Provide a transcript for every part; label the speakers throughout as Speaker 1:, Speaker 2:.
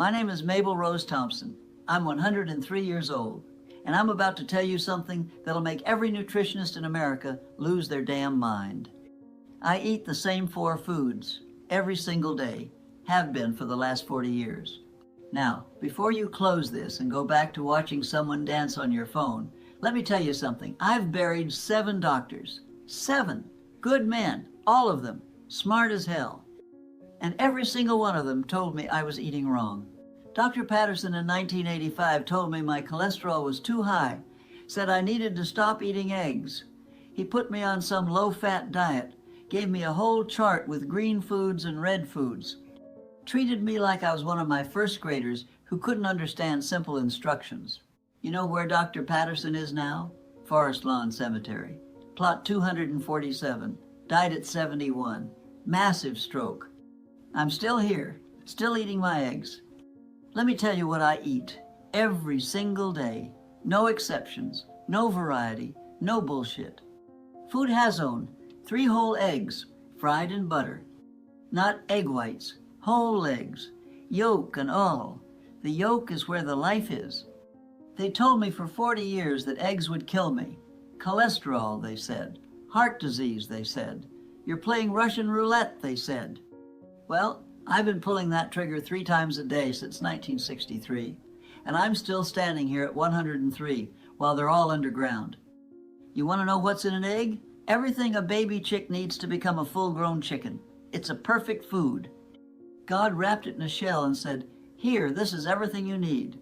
Speaker 1: My name is Mabel Rose Thompson. I'm 103 years old, and I'm about to tell you something that'll make every nutritionist in America lose their damn mind. I eat the same 4 foods every single day, have been for the last 40 years. Now, before you close this and go back to watching someone dance on your phone, let me tell you something. I've buried 7 doctors. 7 good men, all of them, smart as hell. And every single one of them told me I was eating wrong. Dr. Patterson in 1985 told me my cholesterol was too high, said I needed to stop eating eggs. He put me on some low-fat diet, gave me a whole chart with green foods and red foods, treated me like I was one of my first graders who couldn't understand simple instructions. You know where Dr. Patterson is now? Forest Lawn Cemetery. Plot 247. Died at 71. Massive stroke. I'm still here, still eating my eggs. Let me tell you what I eat every single day. No exceptions, no variety, no bullshit. Food has owned 3 whole eggs, fried in butter. Not egg whites, whole eggs, yolk and all. The yolk is where the life is. They told me for 40 years that eggs would kill me. Cholesterol, they said. Heart disease, they said. You're playing Russian roulette, they said. Well, I've been pulling that trigger 3 times a day since 1963, and I'm still standing here at 103 while they're all underground. You want to know what's in an egg? Everything a baby chick needs to become a full-grown chicken. It's a perfect food. God wrapped it in a shell and said, "Here, this is everything you need."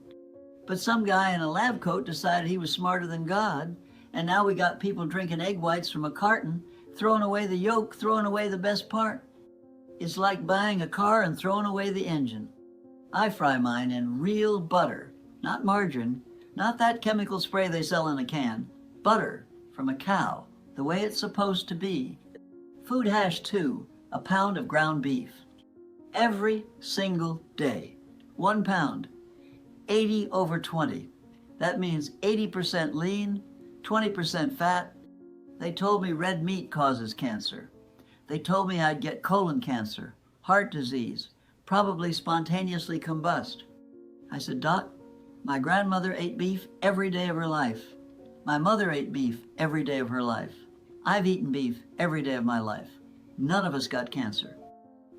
Speaker 1: But some guy in a lab coat decided he was smarter than God, and now we got people drinking egg whites from a carton, throwing away the yolk, throwing away the best part. It's like buying a car and throwing away the engine. I fry mine in real butter, not margarine, not that chemical spray they sell in a can. Butter from a cow, the way it's supposed to be. Food hash 2, a pound of ground beef. Every single day. 1 pound. 80/20. That means 80% lean, 20% fat. They told me red meat causes cancer. They told me I'd get colon cancer, heart disease, probably spontaneously combust. I said, "Doc, my grandmother ate beef every day of her life. My mother ate beef every day of her life. I've eaten beef every day of my life. None of us got cancer.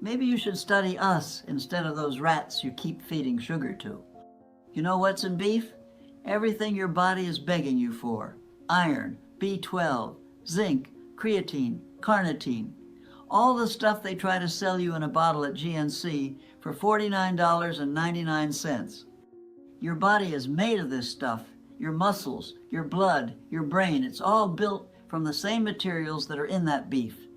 Speaker 1: Maybe you should study us instead of those rats you keep feeding sugar to." You know what's in beef? Everything your body is begging you for. Iron, B12, zinc, creatine, carnitine. All the stuff they try to sell you in a bottle at GNC for $49.99. Your body is made of this stuff. Your muscles, your blood, your brain, it's all built from the same materials that are in that beef.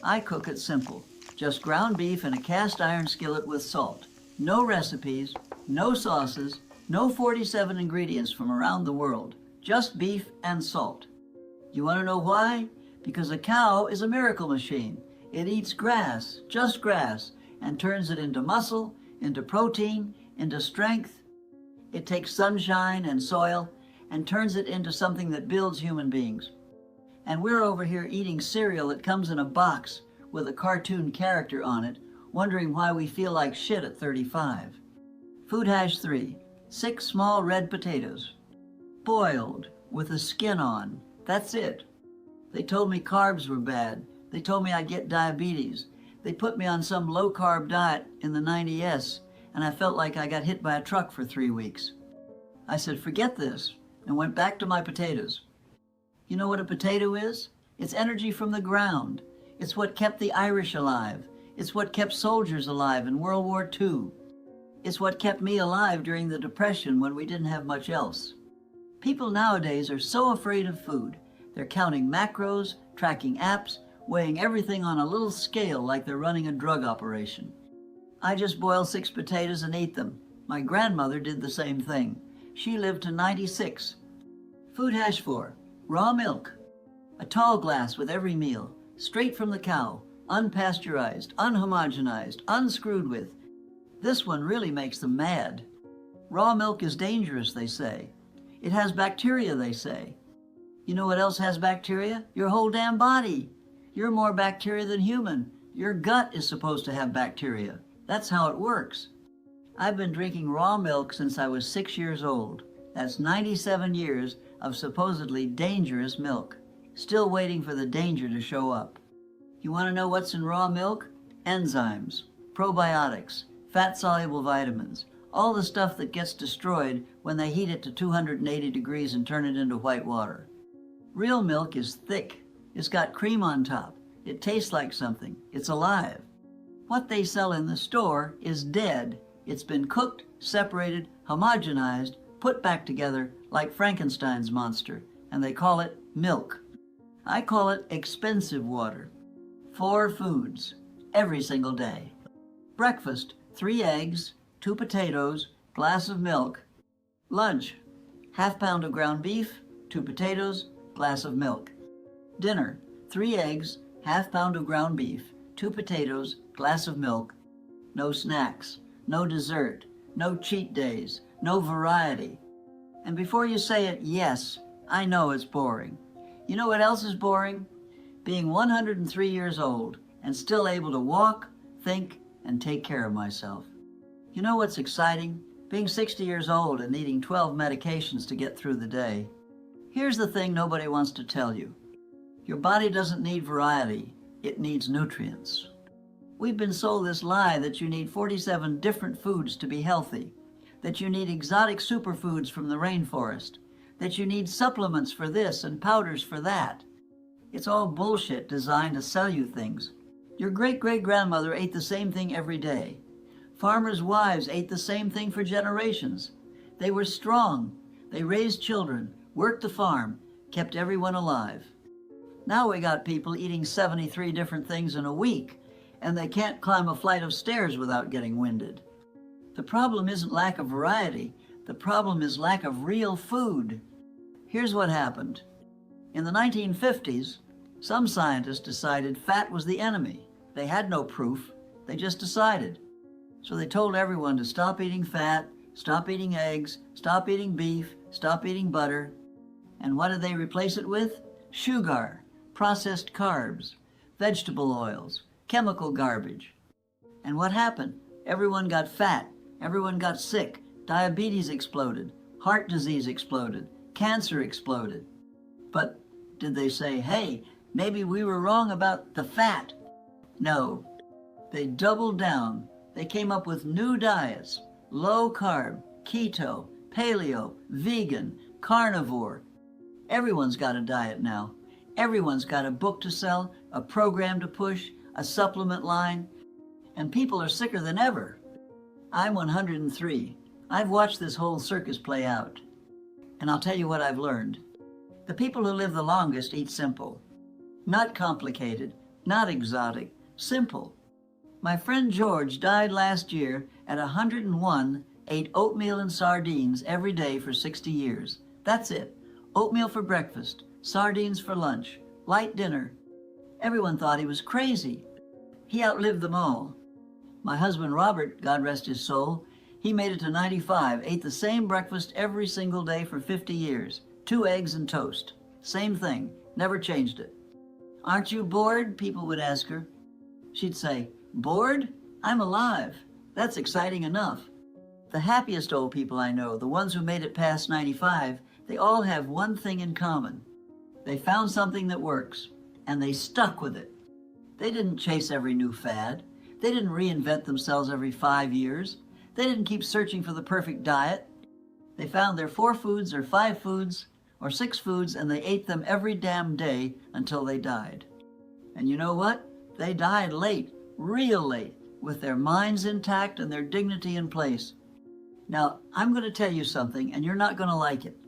Speaker 1: I cook it simple. Just ground beef in a cast iron skillet with salt. No recipes, no sauces, no 47 ingredients from around the world. Just beef and salt. You want to know why? Because a cow is a miracle machine. It eats grass, just grass, and turns it into muscle, into protein, into strength. It takes sunshine and soil and turns it into something that builds human beings. And we're over here eating cereal that comes in a box with a cartoon character on it, wondering why we feel like shit at 35. Food hash 3, 6 small red potatoes. Boiled, with the skin on. That's it. They told me carbs were bad. They told me I'd get diabetes. They put me on some low-carb diet in the 90S, and I felt like I got hit by a truck for 3 weeks. I said, forget this, and went back to my potatoes. You know what a potato is? It's energy from the ground. It's what kept the Irish alive. It's what kept soldiers alive in World War II. It's what kept me alive during the Depression when we didn't have much else. People nowadays are so afraid of food. They're counting macros, tracking apps, weighing everything on a little scale like they're running a drug operation. I just boil 6 potatoes and eat them. My grandmother did the same thing. She lived to 96. Food hash 4, raw milk. A tall glass with every meal, straight from the cow, unpasteurized, unhomogenized, unscrewed with. This one really makes them mad. Raw milk is dangerous, they say. It has bacteria, they say. You know what else has bacteria? Your whole damn body. You're more bacteria than human. Your gut is supposed to have bacteria. That's how it works. I've been drinking raw milk since I was 6 years old. That's 97 years of supposedly dangerous milk. Still waiting for the danger to show up. You want to know what's in raw milk? Enzymes, probiotics, fat-soluble vitamins, all the stuff that gets destroyed when they heat it to 280 degrees and turn it into white water. Real milk is thick. It's got cream on top. It tastes like something. It's alive. What they sell in the store is dead. It's been cooked, separated, homogenized, put back together like Frankenstein's monster, and they call it milk. I call it expensive water. 4 foods, every single day. Breakfast, 3 eggs, 2 potatoes, glass of milk. Lunch, ½ pound of ground beef, 2 potatoes, glass of milk. Dinner, 3 eggs, ½ pound of ground beef, 2 potatoes, glass of milk. No snacks, no dessert, no cheat days, no variety. And before you say it, yes, I know it's boring. You know what else is boring? Being 103 years old and still able to walk, think, and take care of myself. You know what's exciting? Being 60 years old and needing 12 medications to get through the day. Here's the thing nobody wants to tell you. Your body doesn't need variety, it needs nutrients. We've been sold this lie that you need 47 different foods to be healthy, that you need exotic superfoods from the rainforest, that you need supplements for this and powders for that. It's all bullshit designed to sell you things. Your great-great-grandmother ate the same thing every day. Farmers' wives ate the same thing for generations. They were strong. They raised children, worked the farm, kept everyone alive. Now we got people eating 73 different things in a week, and they can't climb a flight of stairs without getting winded. The problem isn't lack of variety. The problem is lack of real food. Here's what happened. In the 1950s, some scientists decided fat was the enemy. They had no proof. They just decided. So they told everyone to stop eating fat, stop eating eggs, stop eating beef, stop eating butter. And what did they replace it with? Sugar, processed carbs, vegetable oils, chemical garbage. And what happened? Everyone got fat. Everyone got sick. Diabetes exploded. Heart disease exploded. Cancer exploded. But did they say, hey, maybe we were wrong about the fat? No. They doubled down. They came up with new diets, low carb, keto, paleo, vegan, carnivore. Everyone's got a diet now. Everyone's got a book to sell, a program to push, a supplement line, and people are sicker than ever. I'm 103. I've watched this whole circus play out. And I'll tell you what I've learned. The people who live the longest eat simple. Not complicated, not exotic, simple. My friend George died last year at 101, ate oatmeal and sardines every day for 60 years. That's it. Oatmeal for breakfast, sardines for lunch, light dinner. Everyone thought he was crazy. He outlived them all. My husband Robert, God rest his soul, he made it to 95, ate the same breakfast every single day for 50 years. 2 eggs and toast. Same thing, never changed it. Aren't you bored? People would ask her. She'd say, bored? I'm alive. That's exciting enough. The happiest old people I know, the ones who made it past 95, they all have one thing in common. They found something that works, and they stuck with it. They didn't chase every new fad. They didn't reinvent themselves every 5 years. They didn't keep searching for the perfect diet. They found their 4 foods or 5 foods or 6 foods, and they ate them every damn day until they died. And you know what? They died late, real late, with their minds intact and their dignity in place. Now, I'm going to tell you something, and you're not going to like it.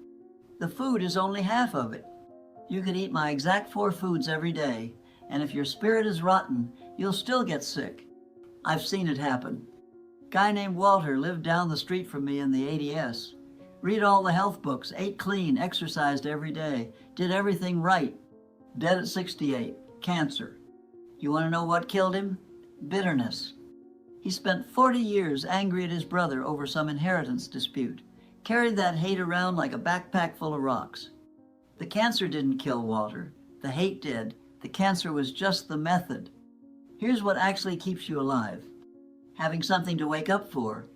Speaker 1: The food is only half of it. You could eat my exact 4 foods every day, and if your spirit is rotten, you'll still get sick. I've seen it happen. Guy named Walter lived down the street from me in the ADS. Read all the health books, ate clean, exercised every day, did everything right. Dead at 68, cancer. You want to know what killed him? Bitterness. He spent 40 years angry at his brother over some inheritance dispute, carried that hate around like a backpack full of rocks. The cancer didn't kill Walter. The hate did. The cancer was just the method. Here's what actually keeps you alive. Having something to wake up for.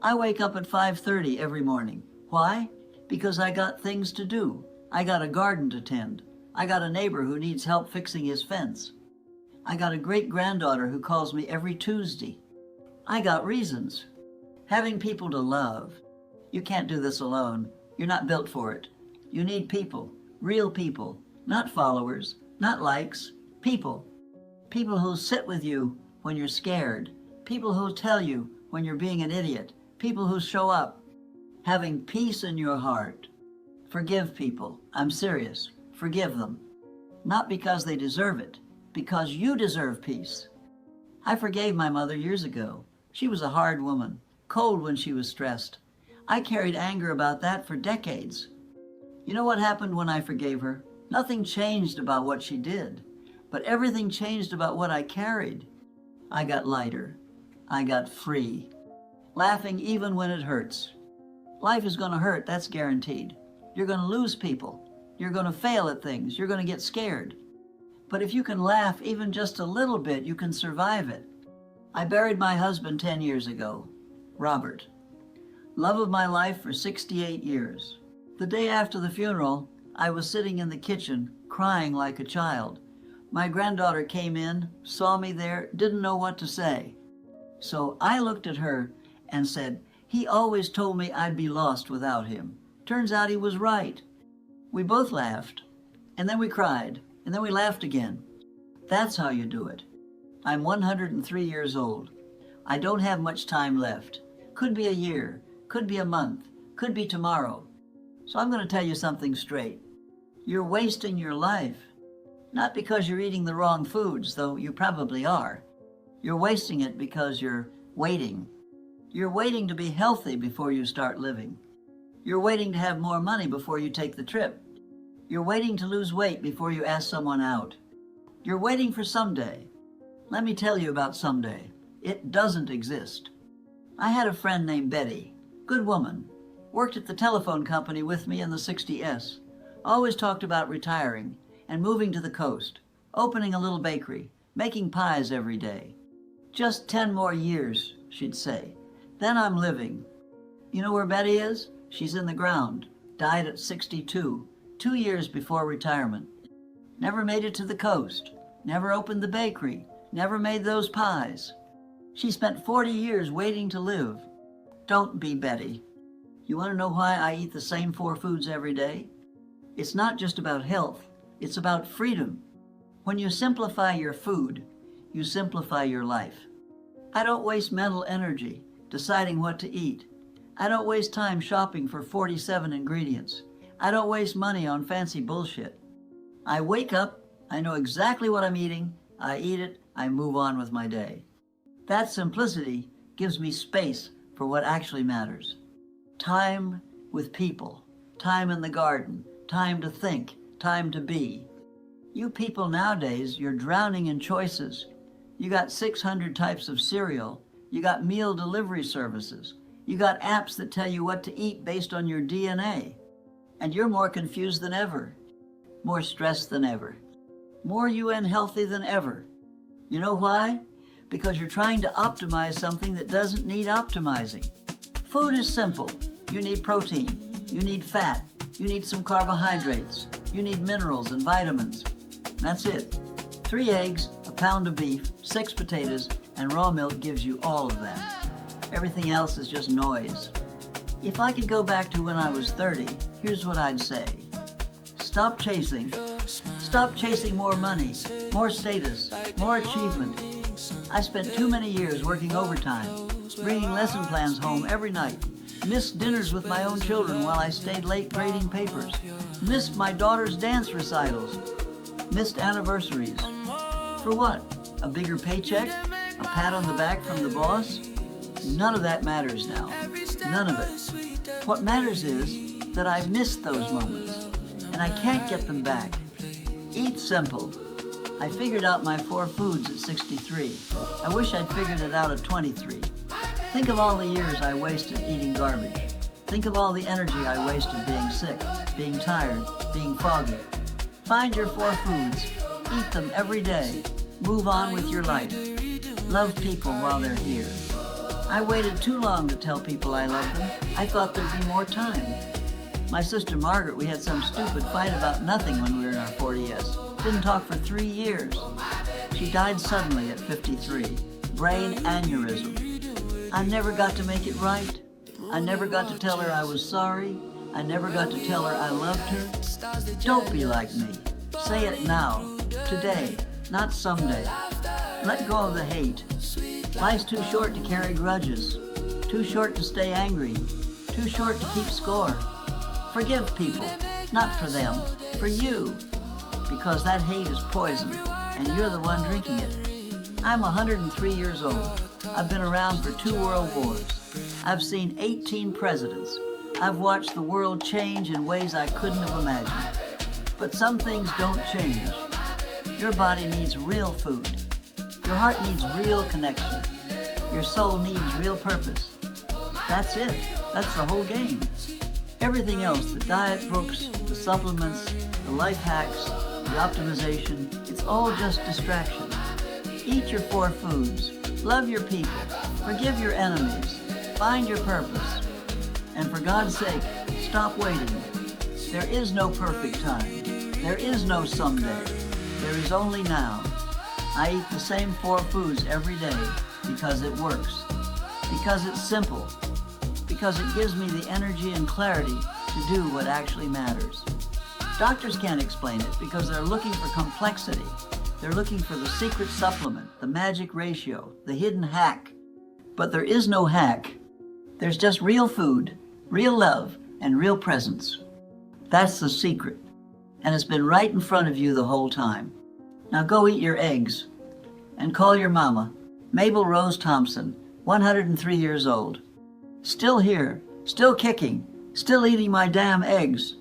Speaker 1: I wake up at 5:30 every morning. Why? Because I got things to do. I got a garden to tend. I got a neighbor who needs help fixing his fence. I got a great-granddaughter who calls me every Tuesday. I got reasons. Having people to love. You can't do this alone. You're not built for it. You need people, real people, not followers, not likes, people. People who'll sit with you when you're scared. People who'll tell you when you're being an idiot. People who show up. Having peace in your heart. Forgive people. I'm serious. Forgive them. Not because they deserve it, because you deserve peace. I forgave my mother years ago. She was a hard woman, cold when she was stressed. I carried anger about that for decades. You know what happened when I forgave her? Nothing changed about what she did, but everything changed about what I carried. I got lighter. I got free. Laughing even when it hurts. Life is going to hurt, that's guaranteed. You're going to lose people. You're going to fail at things. You're going to get scared. But if you can laugh even just a little bit, you can survive it. I buried my husband 10 years ago, Robert. Love of my life for 68 years. The day after the funeral, I was sitting in the kitchen, crying like a child. My granddaughter came in, saw me there, didn't know what to say. So I looked at her and said, "He always told me I'd be lost without him. Turns out he was right." We both laughed, and then we cried, and then we laughed again. That's how you do it. I'm 103 years old. I don't have much time left. Could be a year, could be a month, could be tomorrow. So I'm going to tell you something straight. You're wasting your life. Not because you're eating the wrong foods, though you probably are. You're wasting it because you're waiting. You're waiting to be healthy before you start living. You're waiting to have more money before you take the trip. You're waiting to lose weight before you ask someone out. You're waiting for someday. Let me tell you about someday. It doesn't exist. I had a friend named Betty, good woman, worked at the telephone company with me in the 60S, always talked about retiring and moving to the coast, opening a little bakery, making pies every day. Just 10 more years, she'd say. Then I'm living. You know where Betty is? She's in the ground. Died at 62, 2 years before retirement. Never made it to the coast. Never opened the bakery. Never made those pies. She spent 40 years waiting to live. Don't be Betty. You want to know why I eat the same 4 foods every day? It's not just about health. It's about freedom. When you simplify your food, you simplify your life. I don't waste mental energy deciding what to eat. I don't waste time shopping for 47 ingredients. I don't waste money on fancy bullshit. I wake up, I know exactly what I'm eating, I eat it, I move on with my day. That simplicity gives me space for what actually matters. Time with people, time in the garden, time to think, time to be. You people nowadays, you're drowning in choices. You got 600 types of cereal. You got meal delivery services. You got apps that tell you what to eat based on your DNA. And you're more confused than ever, more stressed than ever, more UN healthy than ever. You know why? Because you're trying to optimize something that doesn't need optimizing. Food is simple. You need protein. You need fat. You need some carbohydrates. You need minerals and vitamins. That's it. 3 eggs, a pound of beef, 6 potatoes, and raw milk gives you all of that. Everything else is just noise. If I could go back to when I was 30, here's what I'd say. Stop chasing. Stop chasing more money, more status, more achievement. I spent too many years working overtime, bringing lesson plans home every night, missed dinners with my own children while I stayed late grading papers, missed my daughter's dance recitals, missed anniversaries. For what? A bigger paycheck? A pat on the back from the boss? None of that matters now. None of it. What matters is that I missed those moments, and I can't get them back. Eat simple. I figured out my 4 foods at 63. I wish I'd figured it out at 23. Think of all the years I wasted eating garbage. Think of all the energy I wasted being sick, being tired, being foggy. Find your 4 foods. Eat them every day. Move on with your life. Love people while they're here. I waited too long to tell people I loved them. I thought there'd be more time. My sister Margaret, we had some stupid fight about nothing when we were in our 40s. Didn't talk for 3 years. She died suddenly at 53. Brain aneurysm. I never got to make it right. I never got to tell her I was sorry. I never got to tell her I loved her. Don't be like me. Say it now, today, not someday. Let go of the hate. Life's too short to carry grudges. Too short to stay angry. Too short to keep score. Forgive people, not for them, for you. Because that hate is poison, and you're the one drinking it. I'm 103 years old. I've been around for 2 world wars. I've seen 18 presidents. I've watched the world change in ways I couldn't have imagined. But some things don't change. Your body needs real food. Your heart needs real connection. Your soul needs real purpose. That's it. That's the whole game. Everything else, the diet books, the supplements, the life hacks, the optimization, it's all just distraction. Eat your 4 foods. Love your people. Forgive your enemies. Find your purpose. And for God's sake, stop waiting. There is no perfect time. There is no someday. There is only now. I eat the same 4 foods every day because it works. Because it's simple. Because it gives me the energy and clarity to do what actually matters. Doctors can't explain it because they're looking for complexity. They're looking for the secret supplement, the magic ratio, the hidden hack. But there is no hack. There's just real food, real love, and real presence. That's the secret. And it's been right in front of you the whole time. Now go eat your eggs. And call your mama, Mabel Rose Thompson, 103 years old. Still here, still kicking, still eating my damn eggs.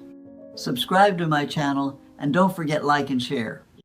Speaker 1: Subscribe to my channel, and don't forget like and share.